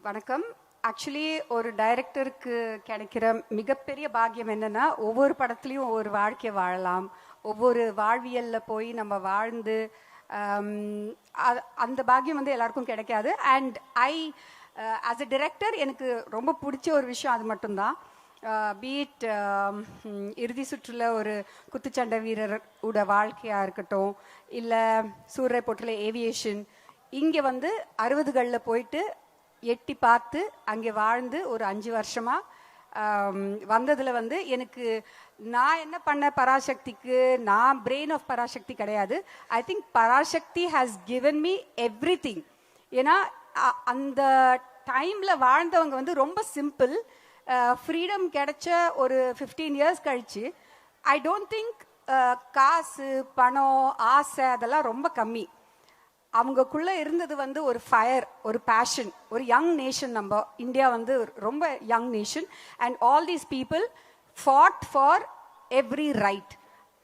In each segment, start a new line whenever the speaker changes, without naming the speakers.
வணக்கம். ஆக்சுவலி ஒரு டைரக்டருக்கு கிடைக்கிற மிகப்பெரிய பாக்கியம் என்னன்னா, ஒவ்வொரு படத்துலையும் ஒவ்வொரு வாழ்க்கையை வாழலாம். ஒவ்வொரு வாழ்வியல்ல போய் நம்ம வாழ்ந்து அந்த பாக்கியம் வந்து எல்லாருக்கும் கிடைக்காது. அண்ட் ஆஸ் அ டிரெக்டர் எனக்கு ரொம்ப பிடிச்ச ஒரு விஷயம் அது மட்டும்தான். பீட் இறுதி சுற்றுல ஒரு குத்துச்சண்டை வீரரோட வாழ்க்கையாக இருக்கட்டும், இல்லை சூரிய போட்டில் ஏவியேஷன், இங்கே வந்து 60களில் போயிட்டு எட்டி பார்த்து அங்கே வாழ்ந்து ஒரு 5 வருஷமா வந்ததில் வந்து எனக்கு நான் என்ன பண்ண பராசக்திக்கு, நான் பிரெயின் ஆஃப் பராசக்தி கிடையாது. I think Parasakthi has given me everything. ஏன்னா அந்த டைமில் வாழ்ந்தவங்க வந்து ரொம்ப சிம்பிள். ஃப்ரீடம் கிடைச்ச ஒரு 15 இயர்ஸ் கழிச்சு ஐ டோன்ட் திங்க் காசு பணம் ஆசை அதெல்லாம் ரொம்ப கம்மி. அவங்கக்குள்ள இருந்தது வந்து ஒரு ஃபயர், ஒரு பேஷன், ஒரு யங் நேஷன். நம்ம இந்தியா வந்து ரொம்ப young nation and all these people ஃபாட் for every right.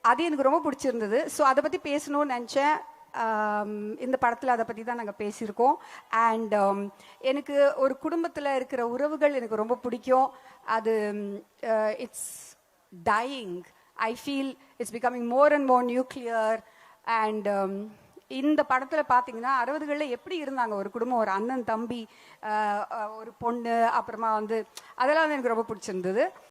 அது எனக்கு ரொம்ப பிடிச்சிருந்தது. ஸோ அதை பற்றி பேசணும்னு நினச்சேன். இந்த படத்தில் அதை பற்றி தான் நாங்கள் பேசியிருக்கோம். அண்ட் எனக்கு ஒரு குடும்பத்தில் இருக்கிற உறவுகள் எனக்கு ரொம்ப பிடிக்கும். அது it's dying. I feel it's becoming more and more nuclear. And இந்த படத்தில் பார்த்தீங்கன்னா 60களில் எப்படி இருந்தாங்க ஒரு குடும்பம், ஒரு அண்ணன் தம்பி, ஒரு பொண்ணு, அப்புறமா வந்து அதெல்லாம் வந்து எனக்கு ரொம்ப பிடிச்சிருந்தது.